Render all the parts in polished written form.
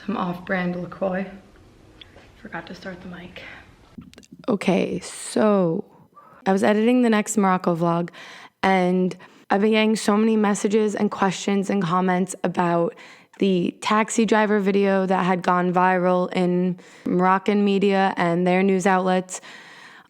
Some off-brand LaCroix. Forgot to start the mic. Okay, so I was editing the next Morocco vlog, and I've been getting so many messages and questions and comments about the taxi driver video that had gone viral in Moroccan media and their news outlets.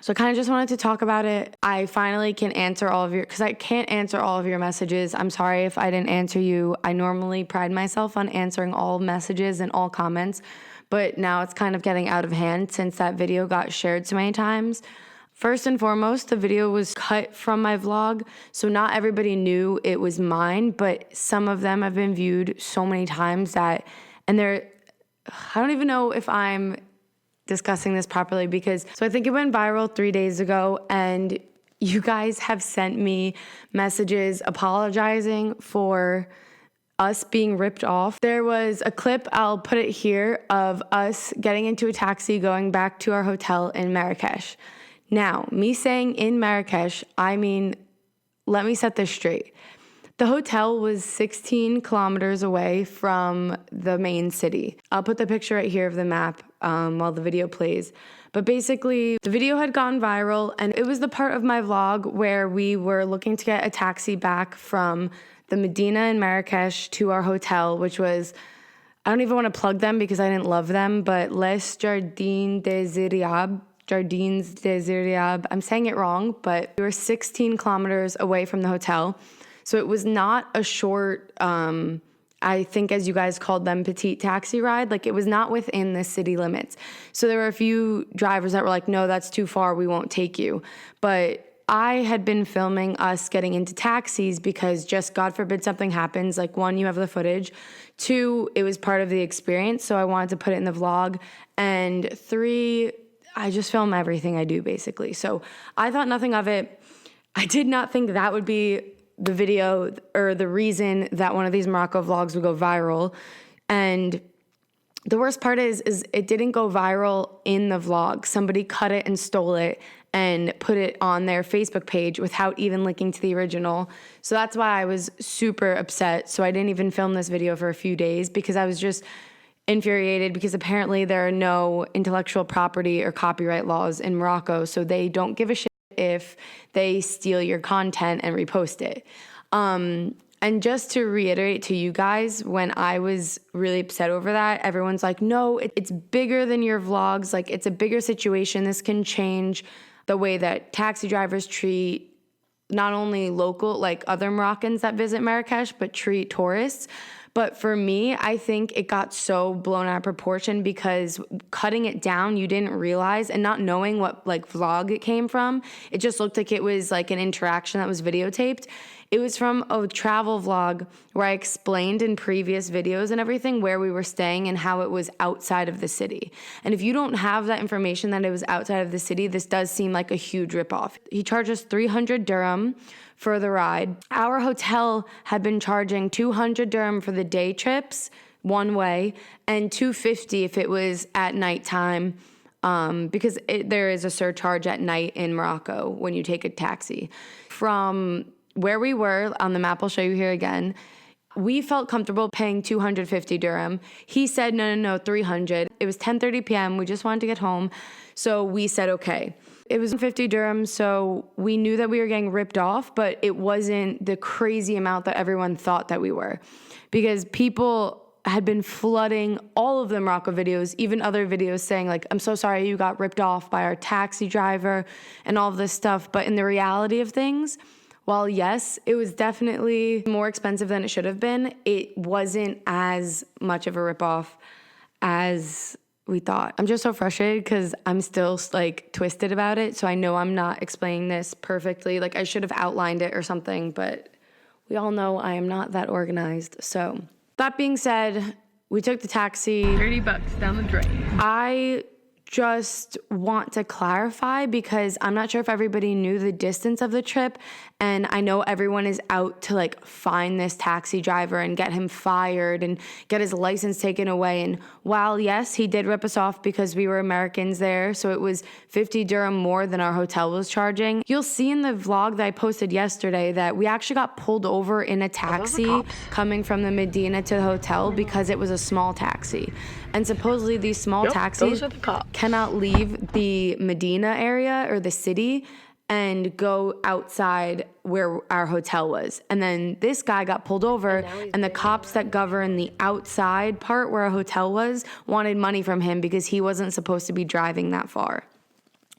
So I kind of just wanted to talk about it. I finally can answer all of your, because I can't answer all of your messages. I'm sorry if I didn't answer you. I normally pride myself on answering all messages and all comments, but now it's kind of getting out of hand since that video got shared so many times. First and foremost, the video was cut from my vlog, so not everybody knew it was mine, but some of them have been viewed so many times that, and I don't even know if I'm discussing this properly so I think it went viral 3 days ago, and you guys have sent me messages apologizing for us being ripped off. There was a clip, I'll put it here, of us getting into a taxi going back to our hotel in Marrakech. Now, me saying in Marrakech, I mean, let me set this straight. The hotel was 16 kilometers away from the main city. I'll put the picture right here of the map while the video plays. But basically, the video had gone viral, and it was the part of my vlog where we were looking to get a taxi back from the Medina in Marrakech to our hotel, which was, I don't even want to plug them because I didn't love them, but Les Jardins des Iriab. I'm saying it wrong, but we were 16 kilometers away from the hotel. So it was not a short, I think as you guys called them, petite taxi ride. Like, it was not within the city limits. So there were a few drivers that were like, no, that's too far, we won't take you. But I had been filming us getting into taxis because just God forbid something happens. Like, one, you have the footage. Two, it was part of the experience, so I wanted to put it in the vlog. And three, I just film everything I do, basically. So I thought nothing of it. I did not think that would be the video or the reason that one of these Morocco vlogs would go viral. And the worst part is it didn't go viral in the vlog. Somebody cut it and stole it and put it on their Facebook page without even linking to the original. So that's why I was super upset. So I didn't even film this video for a few days because I was just infuriated, because apparently there are no intellectual property or copyright laws in Morocco, so they don't give a shit if they steal your content and repost it. And just to reiterate to you guys, when I was really upset over that, everyone's like, no, it's bigger than your vlogs. Like, it's a bigger situation. This can change the way that taxi drivers treat not only local, like other Moroccans that visit Marrakech, but treat tourists. But for me, I think it got so blown out of proportion because cutting it down, you didn't realize, and not knowing what like vlog it came from, it just looked like it was like an interaction that was videotaped. It was from a travel vlog where I explained in previous videos and everything where we were staying and how it was outside of the city. And if you don't have that information that it was outside of the city, this does seem like a huge ripoff. He charged us 300 dirham for the ride. Our hotel had been charging 200 dirham for the day trips one way and 250 if it was at nighttime, because there is a surcharge at night in Morocco when you take a taxi. From where we were, on the map I'll show you here again, we felt comfortable paying 250 dirham. He said, no, 300. It was 10:30 p.m. We just wanted to get home. So we said, okay. It was 50 dirham, so we knew that we were getting ripped off, but it wasn't the crazy amount that everyone thought that we were. Because people had been flooding all of the Morocco videos, even other videos saying like, I'm so sorry you got ripped off by our taxi driver and all of this stuff. But in the reality of things, while yes, it was definitely more expensive than it should have been, it wasn't as much of a ripoff as we thought. I'm just so frustrated because I'm still like twisted about it. So I know I'm not explaining this perfectly. Like, I should have outlined it or something, but we all know I am not that organized. So that being said, we took the taxi. $30 down the drain. I just want to clarify because I'm not sure if everybody knew the distance of the trip, And I know everyone is out to like find this taxi driver and get him fired and get his license taken away. And while, yes, he did rip us off because we were Americans there, so it was 50 dirham more than our hotel was charging. You'll see in the vlog that I posted yesterday that we actually got pulled over in a taxi coming from the Medina to the hotel because it was a small taxi. And supposedly these small taxis cannot leave the Medina area or the city and go outside where our hotel was. And then this guy got pulled over, and the cops that govern the outside part where our hotel was wanted money from him because he wasn't supposed to be driving that far.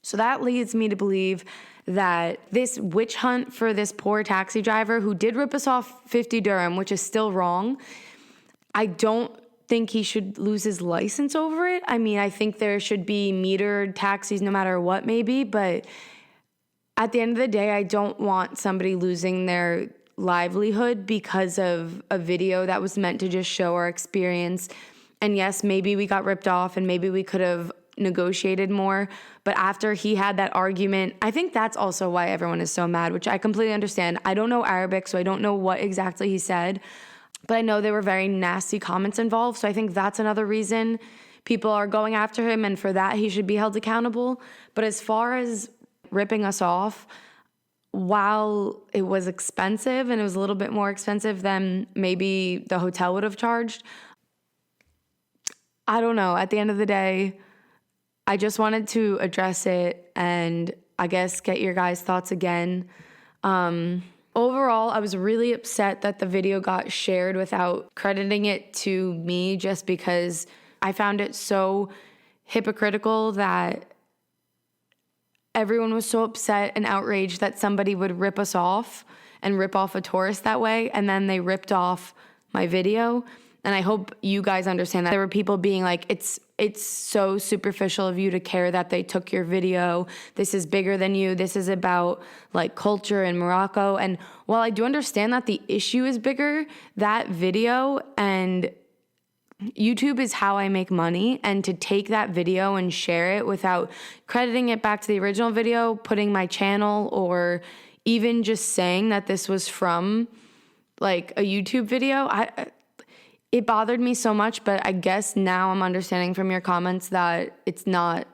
So that leads me to believe that this witch hunt for this poor taxi driver who did rip us off 50 dirham, which is still wrong, I don't think he should lose his license over it. I mean, I think there should be metered taxis no matter what maybe, but at the end of the day, I don't want somebody losing their livelihood because of a video that was meant to just show our experience. And yes, maybe we got ripped off and maybe we could have negotiated more. But after he had that argument, I think that's also why everyone is so mad, which I completely understand. I don't know Arabic, so I don't know what exactly he said. But I know there were very nasty comments involved. So I think that's another reason people are going after him. And for that, he should be held accountable. But as far as ripping us off, while it was expensive and it was a little bit more expensive than maybe the hotel would have charged, I don't know. At the end of the day, I just wanted to address it and I guess get your guys' thoughts again. Overall, I was really upset that the video got shared without crediting it to me just because I found it so hypocritical that everyone was so upset and outraged that somebody would rip us off and rip off a tourist that way, and then they ripped off my video. And I hope you guys understand that. There were people being like, it's so superficial of you to care that they took your video. This is bigger than you. This is about like culture in Morocco. And while I do understand that the issue is bigger, that video and YouTube is how I make money, and to take that video and share it without crediting it back to the original video, putting my channel, or even just saying that this was from like a YouTube video, it bothered me so much. But I guess now I'm understanding from your comments that it's not,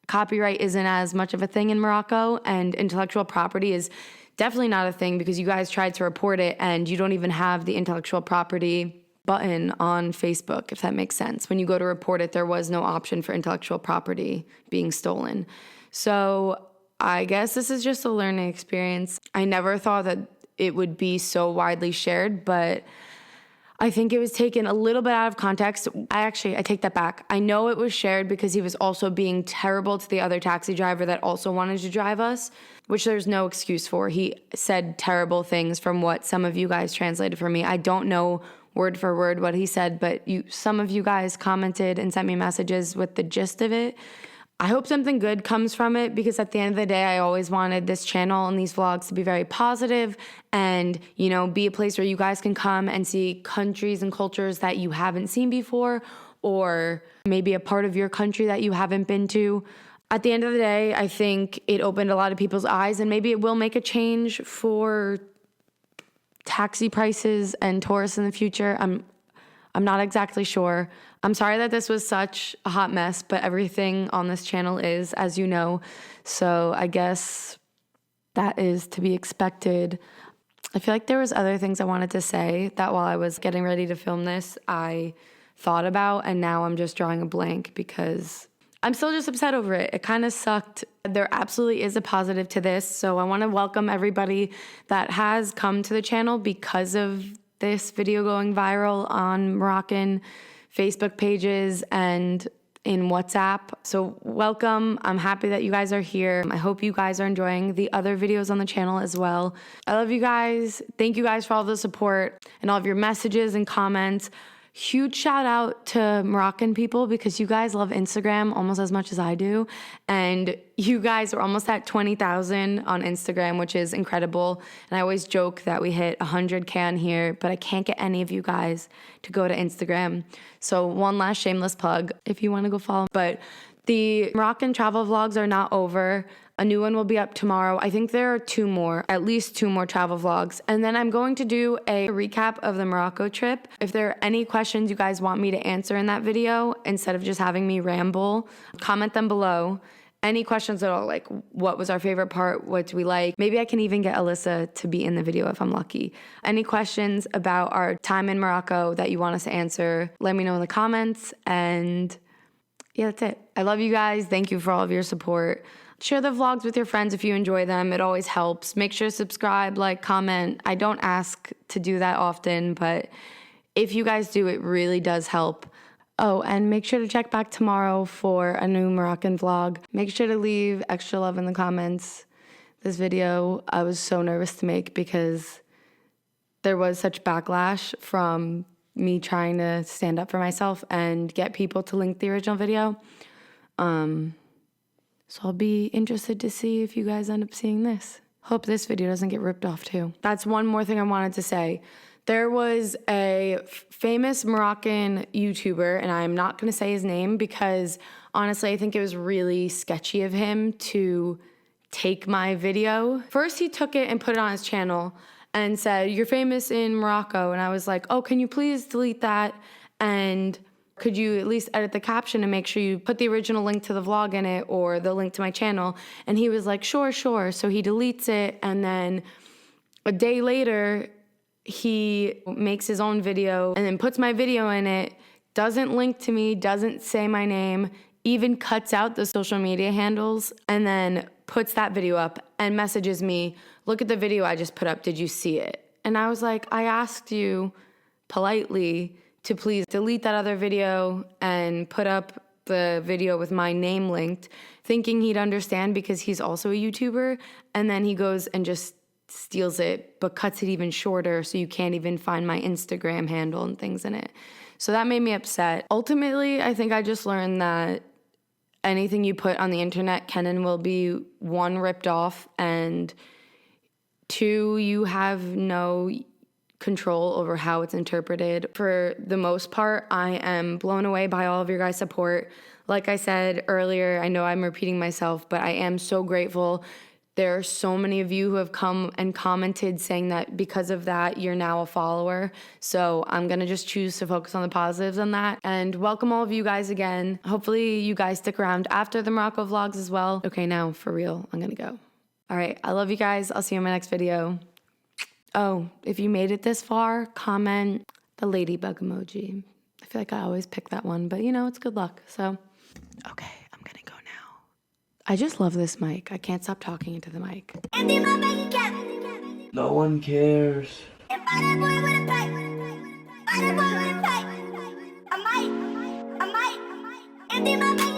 copyright isn't as much of a thing in Morocco, and intellectual property is definitely not a thing because you guys tried to report it and you don't even have the intellectual property button on Facebook, if that makes sense. When you go to report it, there was no option for intellectual property being stolen. So I guess this is just a learning experience. I never thought that it would be so widely shared, but I think it was taken a little bit out of context. I take that back. I know it was shared because he was also being terrible to the other taxi driver that also wanted to drive us, which there's no excuse for. He said terrible things from what some of you guys translated for me. I don't know word for word what he said, but some of you guys commented and sent me messages with the gist of it. I hope something good comes from it because at the end of the day, I always wanted this channel and these vlogs to be very positive and, you know, be a place where you guys can come and see countries and cultures that you haven't seen before, or maybe a part of your country that you haven't been to. At the end of the day, I think it opened a lot of people's eyes, and maybe it will make a change for taxi prices and tourists in the future. I'm not exactly sure. I'm sorry that this was such a hot mess, but everything on this channel is, as you know. So I guess that is to be expected. I feel like there was other things I wanted to say that while I was getting ready to film this, I thought about, and now I'm just drawing a blank because I'm still just upset over it. It kind of sucked. There absolutely is a positive to this. So I want to welcome everybody that has come to the channel because of this video going viral on Moroccan Facebook pages and in WhatsApp. So welcome. I'm happy that you guys are here. I hope you guys are enjoying the other videos on the channel as well. I love you guys. Thank you guys for all the support and all of your messages and comments. Huge shout out to Moroccan people because you guys love Instagram almost as much as I do. And you guys are almost at 20,000 on Instagram, which is incredible. And I always joke that we hit 100K on here, but I can't get any of you guys to go to Instagram. So one last shameless plug if you want to go follow. But The Moroccan travel vlogs are not over. A new one will be up tomorrow. I think there are at least two more travel vlogs. And then I'm going to do a recap of the Morocco trip. If there are any questions you guys want me to answer in that video, instead of just having me ramble, comment them below. Any questions at all, like what was our favorite part? What do we like? Maybe I can even get Alyssa to be in the video if I'm lucky. Any questions about our time in Morocco that you want us to answer, let me know in the comments. And yeah, that's it. I love you guys. Thank you for all of your support. Share the vlogs with your friends if you enjoy them. It always helps. Make sure to subscribe, like, comment. I don't ask to do that often, but if you guys do, it really does help. Oh, and make sure to check back tomorrow for a new Moroccan vlog. Make sure to leave extra love in the comments. This video I was so nervous to make because there was such backlash from me trying to stand up for myself and get people to link the original video. So I'll be interested to see if you guys end up seeing this. Hope this video doesn't get ripped off too. That's one more thing I wanted to say. There was a famous Moroccan YouTuber, and I'm not gonna say his name because honestly, I think it was really sketchy of him to take my video. First, he took it and put it on his channel and said, "You're famous in Morocco." And I was like, "Oh, can you please delete that? And could you at least edit the caption and make sure you put the original link to the vlog in it or the link to my channel?" And he was like, sure. So he deletes it. And then a day later, he makes his own video and then puts my video in it, doesn't link to me, doesn't say my name, even cuts out the social media handles, and then puts that video up and messages me, "Look at the video I just put up. Did you see it?" And I was like, I asked you politely to please delete that other video and put up the video with my name linked, thinking he'd understand because he's also a YouTuber. And then he goes and just steals it, but cuts it even shorter so you can't even find my Instagram handle and things in it. So that made me upset. Ultimately, I think I just learned that anything you put on the internet can and will be, one, ripped off, and two, you have no control over how it's interpreted. For the most part, I am blown away by all of your guys' support. Like I said earlier, I know I'm repeating myself, but I am so grateful. There are so many of you who have come and commented saying that because of that, you're now a follower. So I'm gonna just choose to focus on the positives on that. And welcome all of you guys again. Hopefully you guys stick around after the Morocco vlogs as well. Okay, now for real, I'm gonna go. All right, I love you guys. I'll see you in my next video. Oh, if you made it this far, comment the ladybug emoji. I feel like I always pick that one, but you know, it's good luck. So, okay, I'm gonna go now. I just love this mic. I can't stop talking into the mic. No one cares. I might.